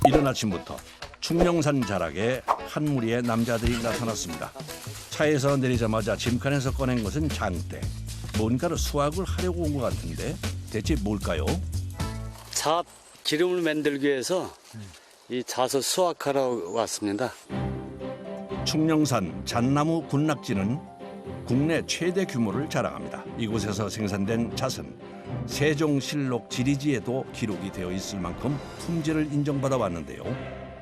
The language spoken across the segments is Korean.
이른 아침부터 충령산 자락에 한 무리의 남자들이 나타났습니다. 차에서 내리자마자 짐칸에서 꺼낸 것은 장대. 뭔가를 수확을 하려고 온 것 같은데 대체 뭘까요? 잣 기름을 만들기 위해서 이 잣을 수확하러 왔습니다. 충령산 잣나무 군락지는 국내 최대 규모를 자랑합니다. 이곳에서 생산된 잣은 세종실록 지리지에도 기록이 되어 있을 만큼 품질을 인정받아 왔는데요.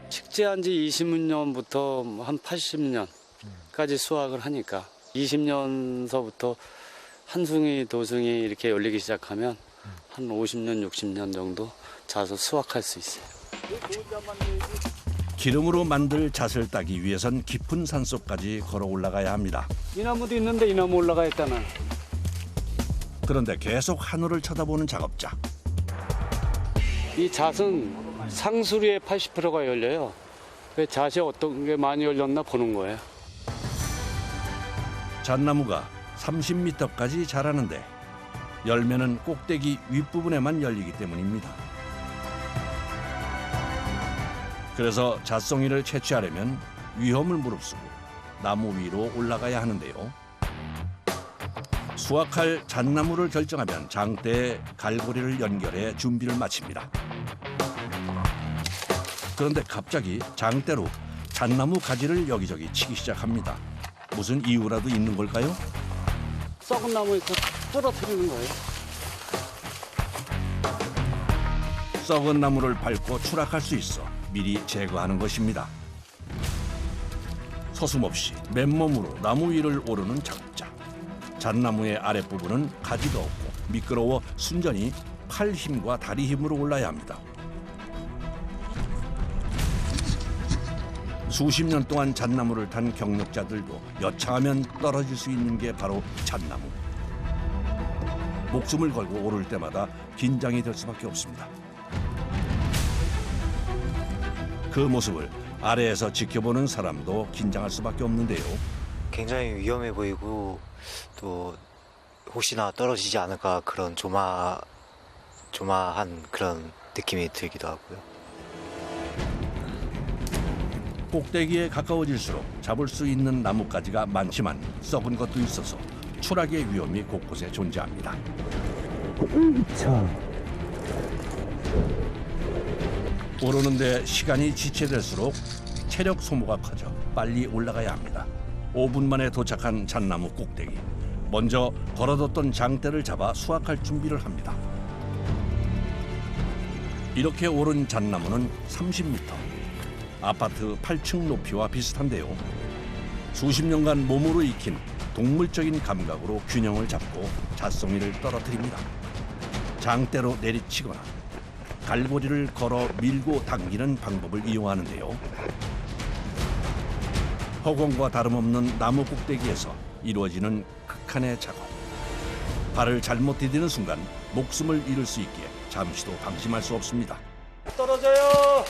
식재한 지 20년부터 한 80년까지 수확을 하니까 20년서부터 한 숭이, 두 숭이 이렇게 열리기 시작하면 한 50년, 60년 정도 잣을 수확할 수 있어요. 기름으로 만들 잣을 따기 위해선 깊은 산속까지 걸어 올라가야 합니다. 이 나무도 있는데 이 나무 올라가 있잖아. 그런데 계속 하늘을 쳐다보는 작업자. 이 잣은 상수리의 80%가 열려요. 그 잣이 어떤 게 많이 열렸나 보는 거예요. 잣나무가 30m까지 자라는데 열매는 꼭대기 윗부분에만 열리기 때문입니다. 그래서 잣송이를 채취하려면 위험을 무릅쓰고 나무 위로 올라가야 하는데요. 수확할 잣나무를 결정하면 장대에 갈고리를 연결해 준비를 마칩니다. 그런데 갑자기 장대로 잣나무 가지를 여기저기 치기 시작합니다. 무슨 이유라도 있는 걸까요? 썩은 나무 떨어뜨리는 거예요. 썩은 나무를 밟고 추락할 수 있어 미리 제거하는 것입니다. 서슴없이 맨몸으로 나무 위를 오르는 작업자. 잣나무의 아랫부분은 가지가 없고 미끄러워 순전히 팔 힘과 다리 힘으로 올라야 합니다. 수십 년 동안 잣나무를 탄 경력자들도 여차하면 떨어질 수 있는 게 바로 잣나무. 목숨을 걸고 오를 때마다 긴장이 될 수밖에 없습니다. 그 모습을 아래에서 지켜보는 사람도 긴장할 수밖에 없는데요. 굉장히 위험해 보이고 또 혹시나 떨어지지 않을까 그런 조마한 그런 느낌이 들기도 하고요. 꼭대기에 가까워질수록 잡을 수 있는 나뭇가지가 많지만 썩은 것도 있어서 추락의 위험이 곳곳에 존재합니다. 오르는데 시간이 지체될수록 체력 소모가 커져 빨리 올라가야 합니다. 5분 만에 도착한 잣나무 꼭대기. 먼저 걸어뒀던 장대를 잡아 수확할 준비를 합니다. 이렇게 오른 잣나무는 30m. 아파트 8층 높이와 비슷한데요. 수십 년간 몸으로 익힌 동물적인 감각으로 균형을 잡고 잣송이를 떨어뜨립니다. 장대로 내리치거나 갈고리를 걸어 밀고 당기는 방법을 이용하는데요. 허공과 다름없는 나무 꼭대기에서 이루어지는 극한의 작업. 발을 잘못 디디는 순간 목숨을 잃을 수 있기에 잠시도 방심할 수 없습니다. 떨어져요.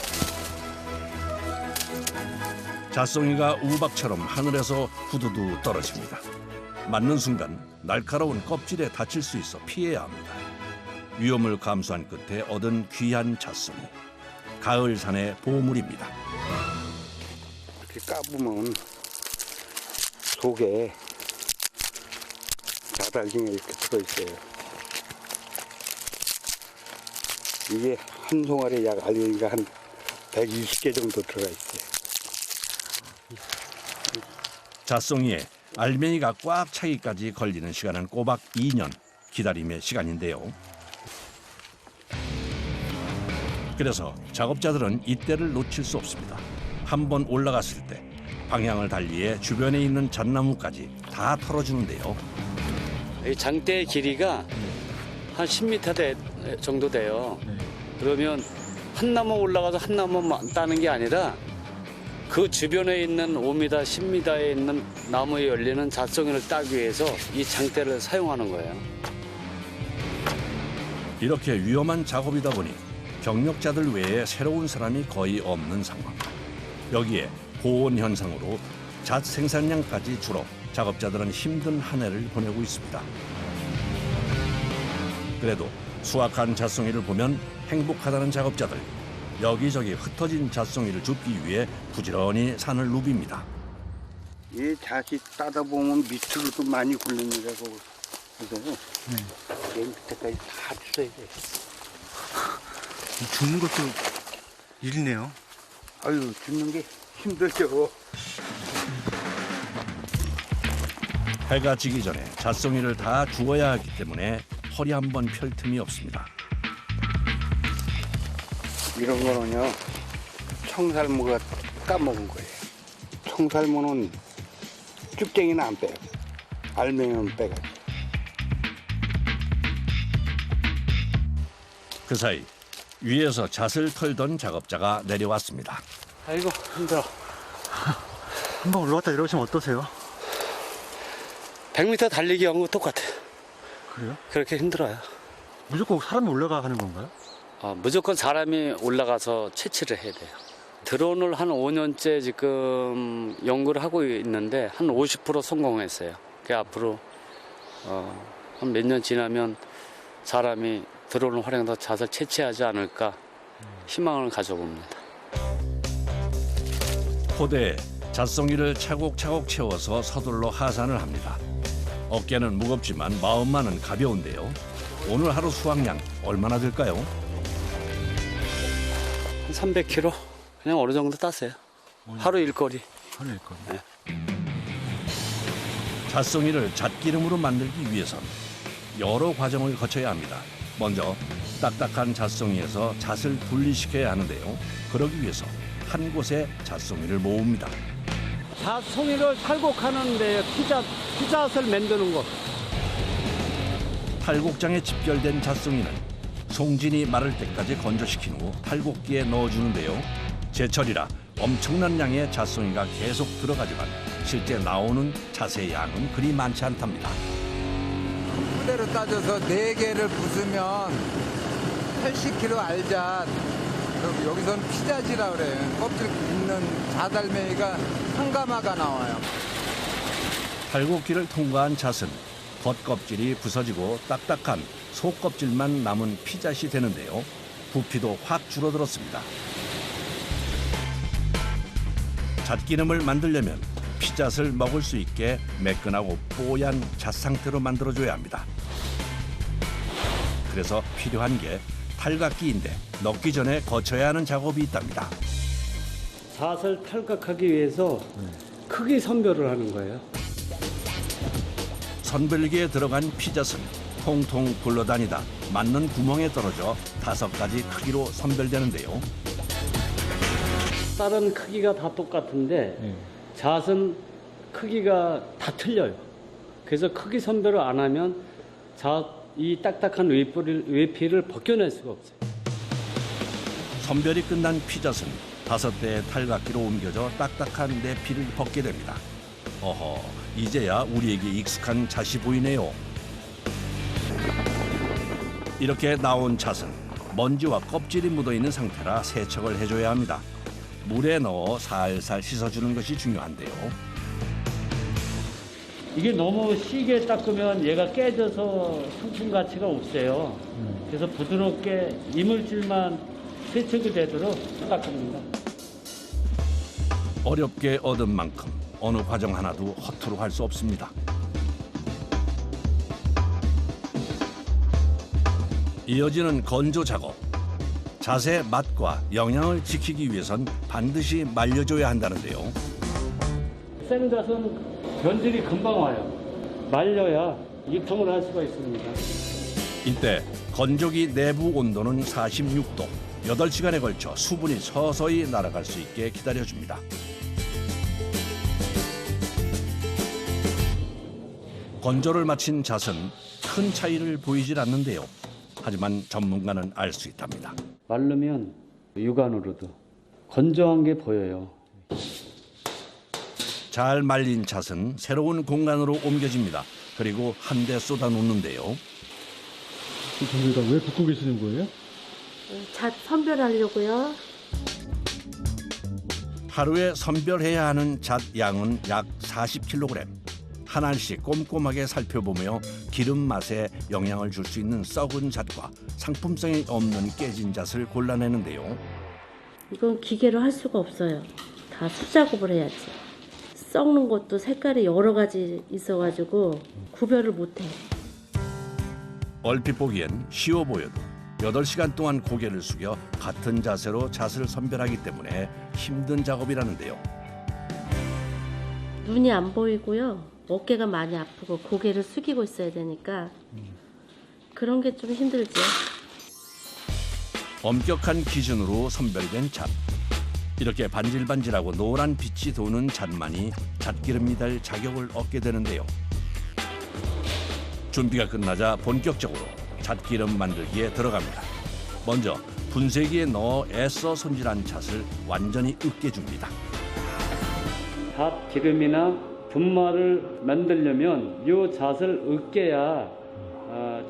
잣송이가 우박처럼 하늘에서 후두두 떨어집니다. 맞는 순간 날카로운 껍질에 다칠 수 있어 피해야 합니다. 위험을 감수한 끝에 얻은 귀한 잣송이. 가을산의 보물입니다. 이렇게 까보면 속에 자달갱이 이렇게 들어있어요. 이게 한 송아리에 약 알갱이가 한 120개 정도 들어가 있어요. 잣송이에 알맹이가 꽉 차기까지 걸리는 시간은 꼬박 2년 기다림의 시간인데요. 그래서 작업자들은 이때를 놓칠 수 없습니다. 한번 올라갔을 때 방향을 달리해 주변에 있는 잣나무까지 다 털어주는데요. 이 장대의 길이가 한 10m 정도 돼요. 그러면 한 나무 올라가서 한 나무만 따는 게 아니라 그 주변에 있는 5m, 10m에 있는 나무에 열리는 잣송이를 따기 위해서 이 장대를 사용하는 거예요. 이렇게 위험한 작업이다 보니 경력자들 외에 새로운 사람이 거의 없는 상황. 여기에 고온 현상으로 잣 생산량까지 줄어 작업자들은 힘든 한 해를 보내고 있습니다. 그래도 수확한 잣송이를 보면 행복하다는 작업자들. 여기저기 흩어진 잣송이를 줍기 위해 부지런히 산을 누빕니다. 이 잣이 따다 보면 밑으로도 많이 굴러내려고 그래서 이 밑에까지 다 줄어야 돼. 줍는 것도 일이네요. 아유, 줍는 게 힘들죠. 해가 지기 전에 잣송이를 다 주워야 하기 때문에 허리 한 번 펼 틈이 없습니다. 이런 거는요, 청살모가 까먹은 거예요. 청살모는 쭉쟁이는 안 빼요. 알맹이는 빼가지고. 그 사이 위에서 잣을 털던 작업자가 내려왔습니다. 아이고 힘들어. 한번 올라갔다 내려오시면 어떠세요? 100m 달리기 하는 거 똑같아요. 그래요? 그렇게 힘들어요. 무조건 사람이 올라가는 건가요? 무조건 사람이 올라가서 채취를 해야 돼요. 드론을 한 5년째 지금 연구를 하고 있는데 한 50% 성공했어요. 그 앞으로 한 몇 년 지나면 사람이 드론을 활용해서 잣을 채취하지 않을까 희망을 가져봅니다. 포대에 잣송이를 차곡차곡 채워서 서둘러 하산을 합니다. 어깨는 무겁지만 마음만은 가벼운데요. 오늘 하루 수확량 얼마나 될까요? 한 300kg 그냥 어느 정도 따세요. 하루 일거리. 하루 일거리. 잣송이를 잣기름으로 만들기 위해선 여러 과정을 거쳐야 합니다. 먼저 딱딱한 잣송이에서 잣을 분리시켜야 하는데요. 그러기 위해서 한 곳에 잣송이를 모읍니다. 잣송이를 탈곡하는데 피잣을 만드는 것. 탈곡장에 집결된 잣송이는 송진이 마를 때까지 건조시킨 후 탈곡기에 넣어주는데요. 제철이라 엄청난 양의 잣송이가 계속 들어가지만 실제 나오는 잣의 양은 그리 많지 않답니다. 푸대로 따져서 4개를 부수면 80kg 알잣, 여기서는 피잣이라 그래요. 껍질 있는 잣알맹이가 한 가마가 나와요. 탈곡기를 통과한 잣은 겉껍질이 부서지고 딱딱한 속껍질만 남은 피잣이 되는데요. 부피도 확 줄어들었습니다. 잣기름을 만들려면 피잣을 먹을 수 있게 매끈하고 뽀얀 잣 상태로 만들어줘야 합니다. 그래서 필요한 게 탈각기인데 넣기 전에 거쳐야 하는 작업이 있답니다. 잣을 탈각하기 위해서 크기 선별을 하는 거예요. 선별기에 들어간 피잣은 통통 굴러다니다 맞는 구멍에 떨어져 5가지 크기로 선별되는데요. 다른 크기가 다 똑같은데 잣은 크기가 다 틀려요. 그래서 크기 선별을 안 하면 이 딱딱한 외피를 벗겨낼 수가 없어요. 선별이 끝난 피잣은 5대의 탈각기로 옮겨져 딱딱한 내피를 벗게 됩니다. 어허, 이제야 우리에게 익숙한 잣이 보이네요. 이렇게 나온 잣은 먼지와 껍질이 묻어있는 상태라 세척을 해줘야 합니다. 물에 넣어 살살 씻어주는 것이 중요한데요. 이게 너무 시게 닦으면 얘가 깨져서 상품 가치가 없어요. 그래서 부드럽게 이물질만 세척이 되도록 닦습니다. 어렵게 얻은 만큼 어느 과정 하나도 허투루 할 수 없습니다. 이어지는 건조 작업. 잣의 맛과 영양을 지키기 위해선 반드시 말려줘야 한다는데요. 생잣은 변질이 금방 와요. 말려야 유통을 할 수가 있습니다. 이때 건조기 내부 온도는 46도. 8시간에 걸쳐 수분이 서서히 날아갈 수 있게 기다려줍니다. 건조를 마친 잣은 큰 차이를 보이질 않는데요. 하지만 전문가는 알 수 있답니다. 마르면 육안으로도 건조한 게 보여요. 잘 말린 잣은 새로운 공간으로 옮겨집니다. 그리고 한 대 쏟아 놓는데요. 저희가 왜 붓고 계시는 거예요? 잣 선별하려고요. 하루에 선별해야 하는 잣 양은 약 40kg. 한 알씩 꼼꼼하게 살펴보며 기름 맛에 영향을 줄 수 있는 썩은 잣과 상품성이 없는 깨진 잣을 골라내는데요. 이건 기계로 할 수가 없어요. 다 수작업을 해야지. 썩는 것도 색깔이 여러 가지 있어가지고 구별을 못해. 얼핏 보기엔 쉬워 보여도 8시간 동안 고개를 숙여 같은 자세로 잣을 선별하기 때문에 힘든 작업이라는데요. 눈이 안 보이고요. 어깨가 많이 아프고 고개를 숙이고 있어야 되니까 그런 게 좀 힘들죠. 엄격한 기준으로 선별된 잣. 이렇게 반질반질하고 노란 빛이 도는 잣만이 잣기름이 될 자격을 얻게 되는데요. 준비가 끝나자 본격적으로 잣기름 만들기에 들어갑니다. 먼저 분쇄기에 넣어 애써 손질한 잣을 완전히 으깨줍니다. 잣 기름이나 분말을 만들려면 이 잣을 으깨야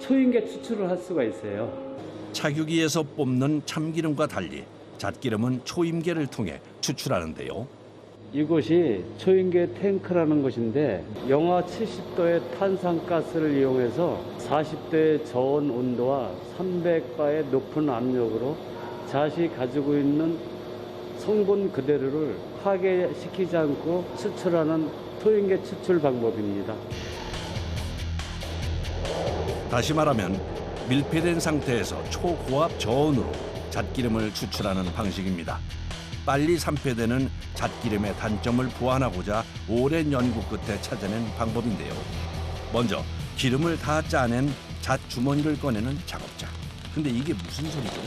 초인계 추출을 할 수가 있어요. 착유기에서 뽑는 참기름과 달리 잣기름은 초임계를 통해 추출하는데요. 이곳이 초인계 탱크라는 곳인데 영하 70도의 탄산가스를 이용해서 40도의 저온 온도와 300바의 높은 압력으로 잣이 가지고 있는 성분 그대로를 파괴시키지 않고 추출하는 초인계 추출 방법입니다. 다시 말하면 밀폐된 상태에서 초고압 저온으로 잣기름을 추출하는 방식입니다. 빨리 산패되는 잣기름의 단점을 보완하고자 오랜 연구 끝에 찾아낸 방법인데요. 먼저 기름을 다 짜낸 잣 주머니를 꺼내는 작업자. 근데 이게 무슨 소리죠?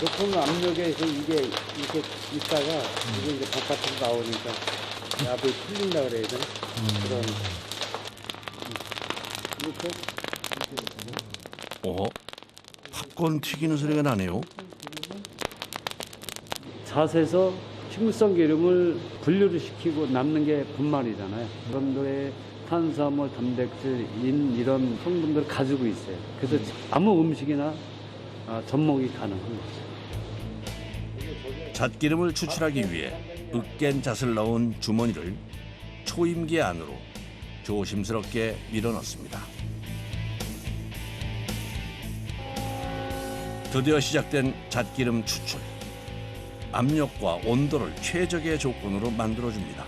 높은 압력에서 이게 이렇게 있다가 이게 이제 바깥으로 나오니까 압이 풀린다 그래야 되나? 그런 이렇게 팝콘 튀기는 소리가 나네요. 잣에서 식물성 기름을 분류를 시키고 남는 게 분말이잖아요. 그런데 탄수화물, 단백질, 인 이런 성분들을 가지고 있어요. 그래서 아무 음식이나 접목이 가능한 거죠. 잣기름을 추출하기 위해 으깬 잣을 넣은 주머니를 초임계 안으로 조심스럽게 밀어넣습니다. 드디어 시작된 잣기름 추출. 압력과 온도를 최적의 조건으로 만들어줍니다.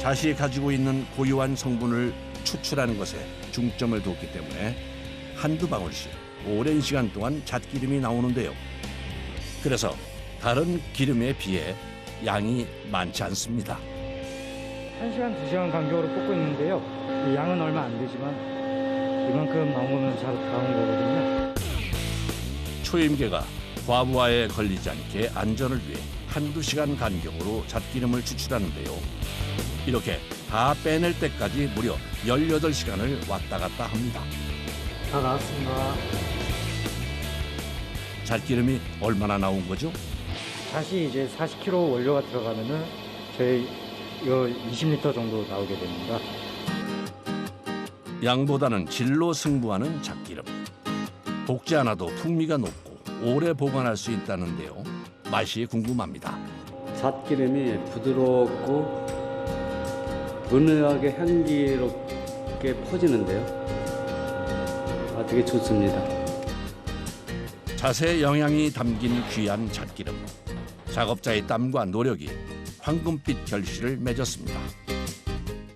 잣이 가지고 있는 고유한 성분을 추출하는 것에 중점을 뒀기 때문에 한두 방울씩 오랜 시간 동안 잣기름이 나오는데요. 그래서 다른 기름에 비해 양이 많지 않습니다. 1시간, 2시간 간격으로 볶고 있는데요. 이 양은 얼마 안 되지만 이만큼 나오면 잘 나오는 거거든요. 초임계가 과부하에 걸리지 않게 안전을 위해 한두 시간 간격으로 잣기름을 추출하는데요. 이렇게 다 빼낼 때까지 무려 18시간을 왔다 갔다 합니다. 다 나왔습니다. 잣기름이 얼마나 나온 거죠? 다시 이제 40kg 원료가 들어가면은 저희 이거 20리터 정도 나오게 됩니다. 양보다는 질로 승부하는 잣기름. 볶지 않아도 풍미가 높고 오래 보관할 수 있다는데요. 맛이 궁금합니다. 잣기름이 부드럽고 은은하게 향기롭게 퍼지는데요. 되게 좋습니다. 잣의 영양이 담긴 귀한 잣기름. 작업자의 땀과 노력이 황금빛 결실을 맺었습니다.